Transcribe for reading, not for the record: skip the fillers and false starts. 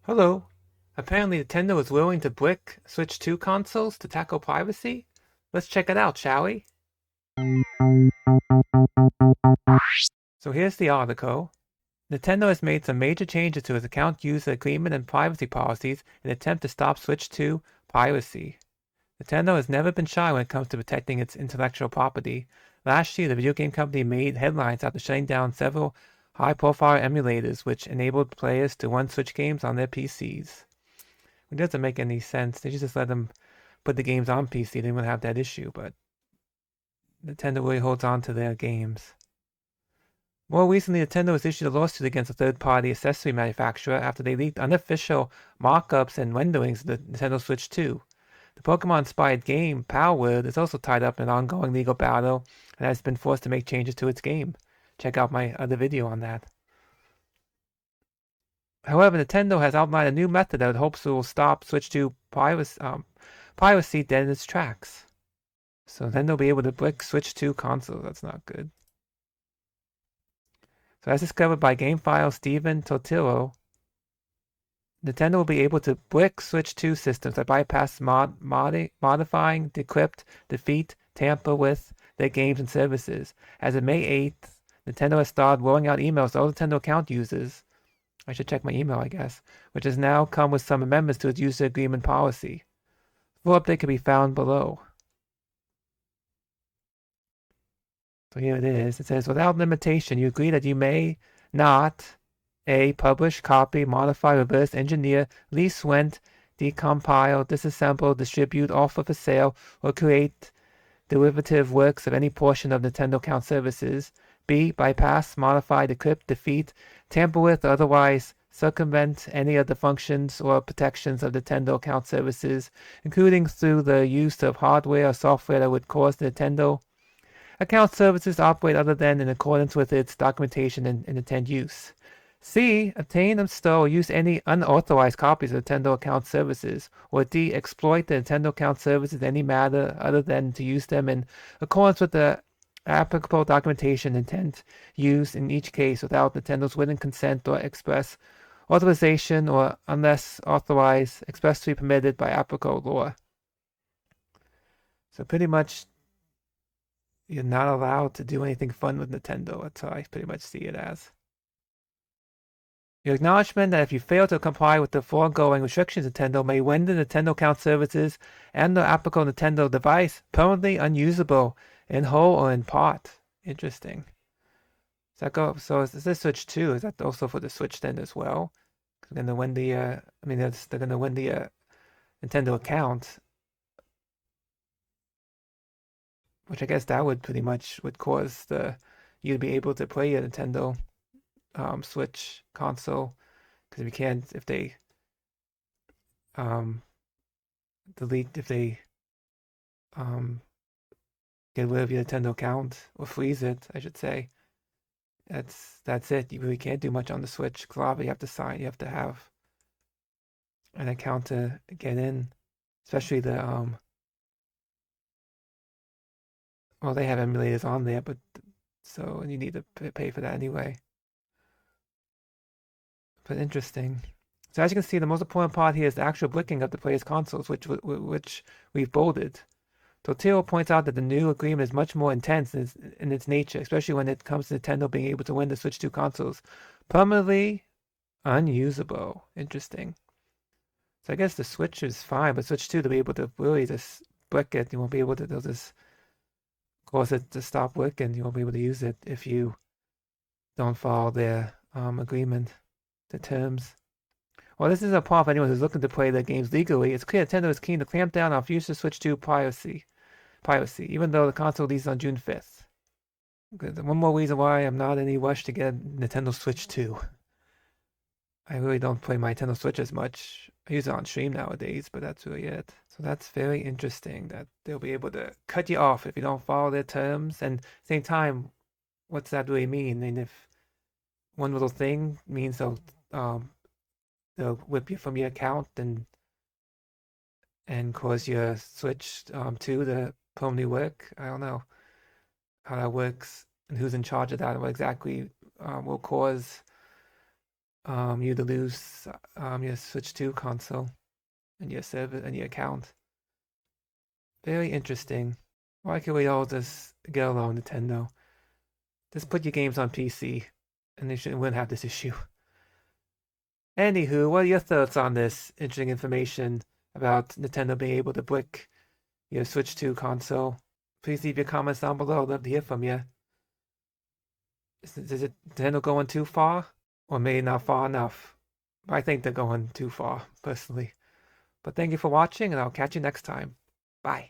Hello. Apparently Nintendo is willing to brick Switch 2 consoles to tackle piracy. Let's check it out, shall we? So here's the article. Nintendo has made some major changes to its account user agreement and privacy policies in an attempt to stop Switch 2 piracy. Nintendo has never been shy when it comes to protecting its intellectual property. Last year, the video game company made headlines after shutting down several high-profile emulators which enabled players to run Switch games on their PCs. It doesn't make any sense. They should just let them put the games on PC. They wouldn't have that issue, but Nintendo really holds on to their games. More recently, Nintendo has issued a lawsuit against a third-party accessory manufacturer after they leaked unofficial mock-ups and renderings of the Nintendo Switch 2. The Pokemon-inspired game, Palworld, is also tied up in an ongoing legal battle and has been forced to make changes to its game. Check out my other video on that. However, Nintendo has outlined a new method that it hopes will stop Switch 2 piracy dead in its tracks. So then they'll be able to brick Switch 2 consoles. That's not good. So as discovered by GameFile Steven Totillo, Nintendo will be able to brick Switch 2 systems that bypass modifying, decrypt, defeat, tamper with their games and services. As of May 8th, Nintendo has started rolling out emails to all Nintendo account users. I should check my email, I guess, which has now come with some amendments to its user agreement policy. Full update can be found below. So here it is. It says, without limitation, you agree that you may not A. Publish, copy, modify, reverse engineer, lease, rent, decompile, disassemble, distribute, offer for sale, or create derivative works of any portion of Nintendo account services. B. Bypass, modify, decrypt, defeat, tamper with, or otherwise circumvent any of the functions or protections of Nintendo account services, including through the use of hardware or software that would cause Nintendo account services to operate other than in accordance with its documentation and intended use. C. Obtain, install, or use any unauthorized copies of Nintendo account services. Or D. Exploit the Nintendo account services in any manner other than to use them in accordance with the applicable documentation intent used in each case without Nintendo's written consent or express authorization or unless authorized, expressly permitted by applicable law. So pretty much you're not allowed to do anything fun with Nintendo. That's how I pretty much see it as. Your acknowledgement that if you fail to comply with the foregoing restrictions, Nintendo may render Nintendo account services and the applicable Nintendo device permanently unusable in whole or in part. Interesting. Does that go? So is this Switch 2? Is that also for the Switch then as well? They're gonna win the. They're gonna win the Nintendo account, which I guess that would pretty much would cause you to be able to play a Nintendo Switch console, because if you can't, if they delete, if they get rid of your Nintendo account or freeze it, I should say, that's it. You really can't do much on the Switch. Cause you have to sign, you have to have an account to get in, especially the well, they have emulators on there, but so you need to pay for that anyway. But interesting. So as you can see, the most important part here is the actual bricking of the player's consoles, which we've bolded. Totiro points out that the new agreement is much more intense in its nature, especially when it comes to Nintendo being able to win the Switch 2 consoles permanently unusable. Interesting. So I guess the Switch is fine, but Switch 2 to be able to really just brick it, you won't be able to. They'll just cause it to stop working. You won't be able to use it if you don't follow their agreement, the terms. Well, this is a problem for anyone who's looking to play their games legally. It's clear Nintendo is keen to clamp down on future Switch 2 piracy, even though the console releases on June 5th. One more reason why I'm not in any rush to get Nintendo Switch 2. I really don't play my Nintendo Switch as much. I use it on stream nowadays, but that's really it. So that's very interesting that they'll be able to cut you off if you don't follow their terms. And at the same time, what's that really mean? And if one little thing means they'll whip you from your account and cause your Switch 2 to permanently work. I don't know how that works and who's in charge of that and what exactly will cause you to lose your Switch 2 console and your server and your account. Very interesting. Why can't we all just get along, Nintendo? Just put your games on PC, and they wouldn't have this issue. Anywho, what are your thoughts on this interesting information about Nintendo being able to brick your Switch 2 console? Please leave your comments down below. I'd love to hear from you. Is it Nintendo going too far? Or maybe not far enough? I think they're going too far, personally. But thank you for watching, and I'll catch you next time. Bye.